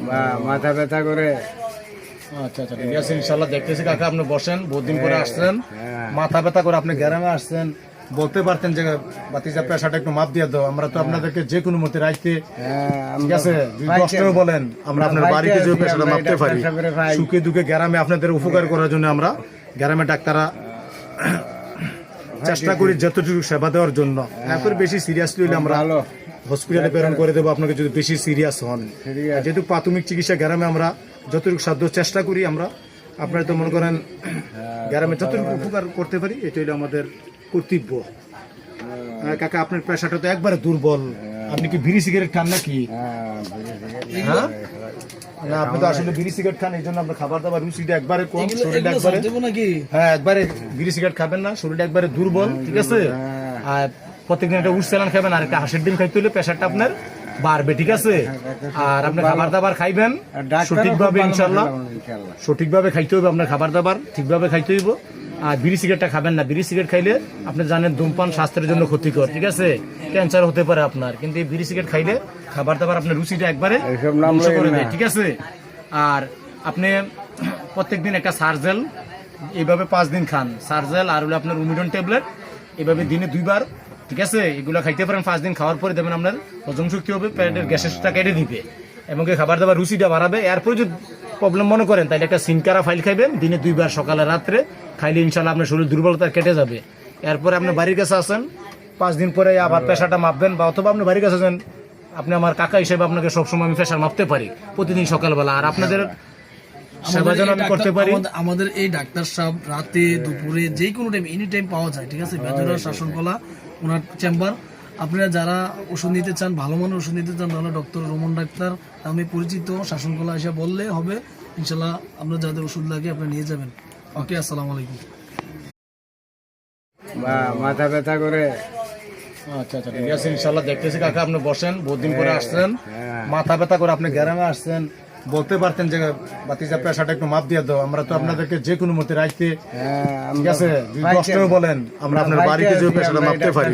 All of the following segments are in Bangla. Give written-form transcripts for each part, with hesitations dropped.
বা মাথা ব্যথা করে। আচ্ছা আচ্ছা, ঠিক আছে, ইনশাল্লাহ দেখতেছি কাকা, আপনি বসেন, বহুত দিন পরে আসছেন, মাথা ব্যথা করে আপনি গ্রামে আসছেন, বলতে পারতেন যে বাতিজা পেশাটা একটু মাপ দিয়ে দাও, আমরা তো আপনাদেরকে যে কোনো মতে রাখতে, ঠিক আছে, যদি কষ্টও বলেন আমরা আপনার বাড়িতে যে পেশাটা মাপতে পারি, সুখে দুঃখে গ্রামে আপনাদের উপকার করার জন্য আমরা গ্রামে ডাক্তাররা চেষ্টা করি যতটুকু সেবা দেওয়ার জন্য। এরপর বেশি সিরিয়াসলি হলে আমরা হসপিটালে প্রেরণ করে দেবো আপনাকে যদি বেশি সিরিয়াস হন। যেহেতু প্রাথমিক চিকিৎসা গ্রামে আমরা যতটুকু সাধ্য চেষ্টা করি আমরা, আপনারা তো মনে করেন গ্রামে যতটুকু উপকার করতে পারি এটাই হলো আমাদের কর্তব্য। কাকা আপনার পেশাটা তো একবারে দুর্বল, আপনি কি বিড়ি সিগারেট খান নাকি? হ্যাঁ, না আপনি তো আসলে বিড়ি সিগারেট খান, এই জন্য আপনার খাবার দাবার রুচিটা একবারে কম, শরীরটা একবারে, হ্যাঁ একবারে বিড়ি সিগারেট খাবেন না, শরীরটা একবারে দুর্বল, ঠিক আছে। আর প্রত্যেকদিন একটা উঠ চালান খাবেন আর একটা হাঁসের ডিম খাইতে হলে প্রেশারটা আপনার বাড়বে, ঠিক আছে। আর আপনি খাবার দাবার খাইবেন সঠিকভাবে, ইনশাল্লাহ সঠিকভাবে খাইতে হবে, আপনার খাবার দাবার ঠিকভাবে খাইতে হইব। আর বিড়ি সিগারেটটা খাবেন না, বিড়ি সিগারেট খাইলে আপনি জানেন ধূমপান স্বাস্থ্যের জন্য ক্ষতিকর, ঠিক আছে, ক্যান্সার হতে পারে আপনার। কিন্তু এই বিড়ি সিগারেট খাইলে খাবার দাবার আপনার রুচিটা একবারে ধ্বংস করে দেয়, ঠিক আছে। আর আপনি প্রত্যেকদিন একটা সার্জেল এইভাবে 5 দিন খান, সার্জেল আর হলো আপনার উমিডন ট্যাবলেট, এইভাবে দিনে 2 বার, ঠিক আছে, এগুলো খাইতে পারেন। 5 দিন খাওয়ার পরে দেবেন আপনার হজম শক্তি হবে, পেটের গ্যাসেসটা কেটে দিবে এবং খাবার দাবার রুচিটা বাড়াবে। এরপরে যদি প্রবলেম মনে করেন তাহলে একটা সিনকারা ফাইল খাইবেন দিনে 2 বার, সকালে রাত্রে খাইলে ইনশাল্লাহ আপনার শরীর দুর্বলতা কেটে যাবে। এরপরে আপনি বাড়ির কাছে আসেন, 5 দিন পরে আবার পেশাটা মাপবেন, বা অথবা আপনি বাড়ির কাছে আসেন, আপনি আমার কাকা হিসেবে আপনাকে সবসময় আমি প্রেশার মাপতে পারি প্রতিদিন সকালবেলা। আর আপনাদের সেবা যেন আমি করতে পারি। আমাদের এই ডাক্তার সাহেব রাতে দুপুরে যে কোনো টাইম এনি টাইম পাওয়া যায়, ঠিক আছে। বেজুরা শাসনকলা ওনার চেম্বার। আপনারা যারা ওষুধ নিতে চান, ভালো মানের ওষুধ নিতে চান, তাহলে ডক্টর রোমন ডাক্তার নামে পরিচিত, শাসনকলা এসে বললে হবে, ইনশাল্লাহ আপনার যাদের ওষুধ লাগে আপনি নিয়ে যাবেন। ওকে, আসসালামু আলাইকুম। বা মাথা ব্যথা করে। আচ্ছা আচ্ছা, ঠিক আছে, ইনশাল্লাহ দেখতেছি কাকা, আপনি বসেন, বহুত দিন পরে আসছেন, মাথা ব্যথা করে আপনি গ্রামে আসছেন, বলতে পারতেন যে বাতিজা পেশাটা একটু মাপ দিয়ে দাও, আমরা তো আপনাদেরকে যে কোনো মতে রাখতে, ঠিক আছে, যদি কষ্টও বলেন আমরা আপনার বাড়িতে যে পেশাটা মাপতে পারি,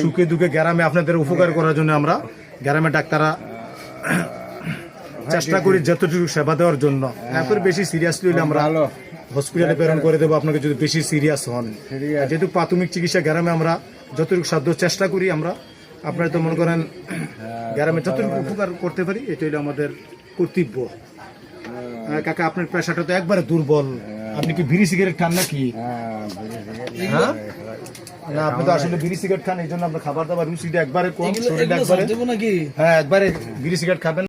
সুখে দুঃখে গ্রামে আপনাদের উপকার করার জন্য আমরা গ্রামে ডাক্তাররা চেষ্টা করি যতটুকু সেবা দেওয়ার জন্য। এরপর বেশি সিরিয়াসলি হলে আমরা হসপিটালে প্রেরণ করে দেবো আপনাকে যদি বেশি সিরিয়াস হন। যেহেতু প্রাথমিক চিকিৎসা গ্রামে আমরা যতটুকু সাধ্য চেষ্টা করি আমরা, আপনারা তো মনে করেন গ্রামে যতটুকু উপকার করতে পারি এটাই হলো আমাদের কর্তব্য। কাকা আপনার পেশাটা তো একবারে দুর্বল, আপনি কি বিড়ি সিগারেট খান নাকি? হ্যাঁ, না আপনি তো আসলে বিড়ি সিগারেট খান, এই জন্য আপনার খাবার দাবার রুচিটা একবারে কম, শরীরটা একবারে, হ্যাঁ একবারে বিড়ি সিগারেট খাবেন।